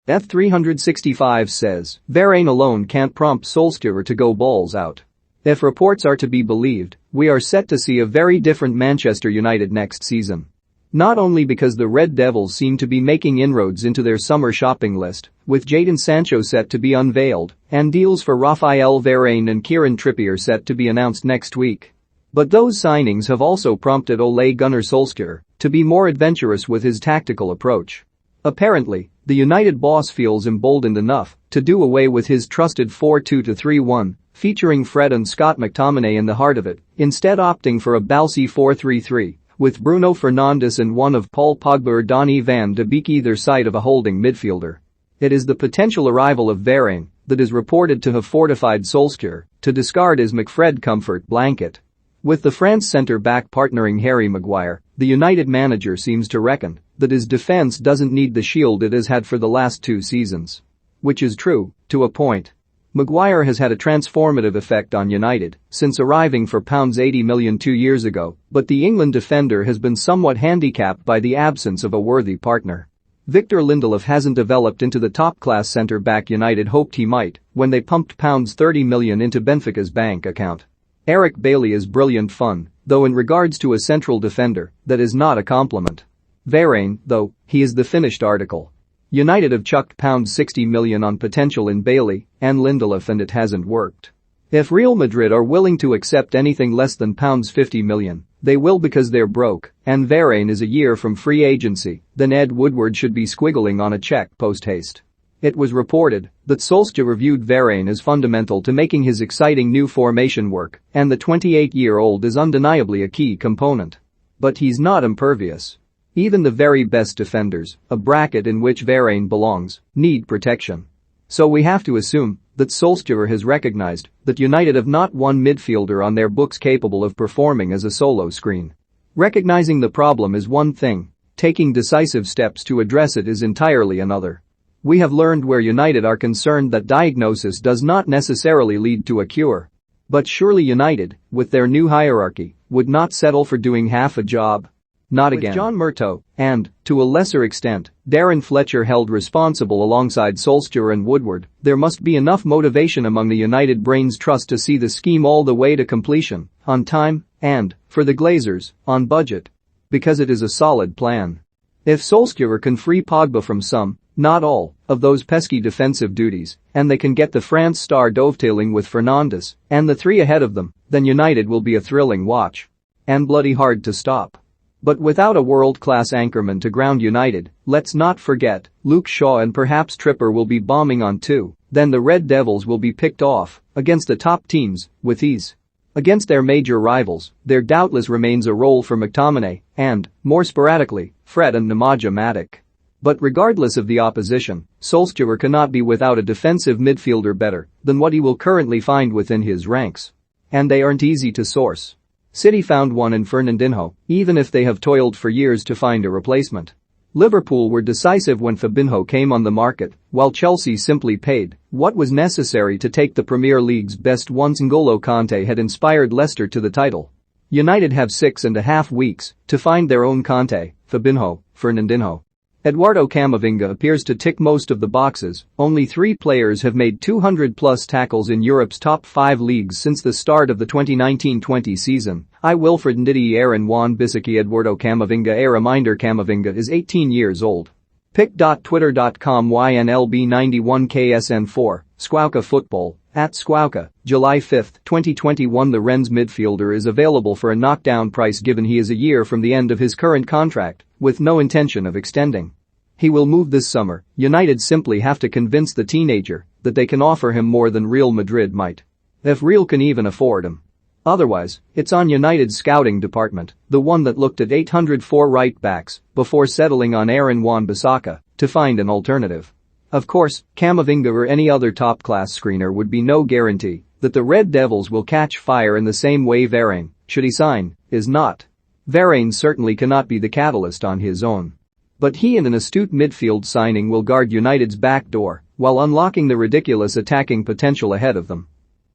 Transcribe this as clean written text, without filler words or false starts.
F365 says, Varane alone can't prompt Solskjaer to go balls out. If reports are to be believed, we are set to see a very different Manchester United next season. Not only because the Red Devils seem to be making inroads into their summer shopping list, with Jadon Sancho set to be unveiled, and deals for Raphael Varane and Kieran Trippier set to be announced next week. But those signings have also prompted Ole Gunnar Solskjaer to be more adventurous with his tactical approach. Apparently, the United boss feels emboldened enough to do away with his trusted 4-2-3-1, featuring Fred and Scott McTominay in the heart of it, instead opting for a Balsy 4-3-3, with Bruno Fernandes and one of Paul Pogba or Donny van de Beek either side of a holding midfielder. It is the potential arrival of Varane that is reported to have fortified Solskjaer to discard his McFred comfort blanket. With the France centre-back partnering Harry Maguire, the United manager seems to reckon that his defence doesn't need the shield it has had for the last 2 seasons. Which is true, to a point. Maguire has had a transformative effect on United since arriving for £80 million 2 years ago, but the England defender has been somewhat handicapped by the absence of a worthy partner. Victor Lindelof hasn't developed into the top-class centre-back United hoped he might when they pumped £30 million into Benfica's bank account. Eric Bailly is brilliant fun, though in regards to a central defender, that is not a compliment. Varane, though, he is the finished article. United have chucked £60 million on potential in Bailey and Lindelof and it hasn't worked. If Real Madrid are willing to accept anything less than £50 million, they will because they're broke, and Varane is a year from free agency, then Ed Woodward should be squiggling on a check post-haste. It was reported that Solskjaer viewed Varane as fundamental to making his exciting new formation work, and the 28-year-old is undeniably a key component. But he's not impervious. Even the very best defenders, a bracket in which Varane belongs, need protection. So we have to assume that Solskjaer has recognized that United have not one midfielder on their books capable of performing as a solo screen. Recognizing the problem is one thing, taking decisive steps to address it is entirely another. We have learned where United are concerned that diagnosis does not necessarily lead to a cure. But surely United, with their new hierarchy, would not settle for doing half a job. Not again. With John Murtough and, to a lesser extent, Darren Fletcher held responsible alongside Solskjaer and Woodward, there must be enough motivation among the United brains trust to see the scheme all the way to completion, on time, and, for the Glazers, on budget. Because it is a solid plan. If Solskjaer can free Pogba from some, not all, of those pesky defensive duties, and they can get the France star dovetailing with Fernandes and the 3 ahead of them, then United will be a thrilling watch. And bloody hard to stop. But without a world-class anchorman to ground United, let's not forget, Luke Shaw and perhaps Trippier will be bombing on too, then the Red Devils will be picked off against the top teams with ease. Against their major rivals, there doubtless remains a role for McTominay and, more sporadically, Fred and Nemanja Matic. But regardless of the opposition, Solskjaer cannot be without a defensive midfielder better than what he will currently find within his ranks. And they aren't easy to source. City found one in Fernandinho, even if they have toiled for years to find a replacement. Liverpool were decisive when Fabinho came on the market, while Chelsea simply paid what was necessary to take the Premier League's best once N'Golo Kante had inspired Leicester to the title. United have 6.5 weeks to find their own Kante, Fabinho, Fernandinho. Eduardo Camavinga appears to tick most of the boxes, only 3 players have made 200-plus tackles in Europe's top 5 leagues since the start of the 2019-20 season. Wilfred Ndidi Aaron Wan-Bissaka Eduardo Camavinga. A reminder: Camavinga is 18 years old. Pic.twitter.com YNLB91KSN4, Squawka Football, @Squawka, July 5, 2021. The Rennes midfielder is available for a knockdown price given he is a year from the end of his current contract, with no intention of extending. He will move this summer. United simply have to convince the teenager that they can offer him more than Real Madrid might. If Real can even afford him. Otherwise, it's on United's scouting department, the one that looked at 804 right-backs before settling on Aaron Wan-Bissaka, to find an alternative. Of course, Camavinga or any other top-class screener would be no guarantee that the Red Devils will catch fire in the same way Varane, should he sign, is not. Varane certainly cannot be the catalyst on his own. But he and an astute midfield signing will guard United's back door while unlocking the ridiculous attacking potential ahead of them.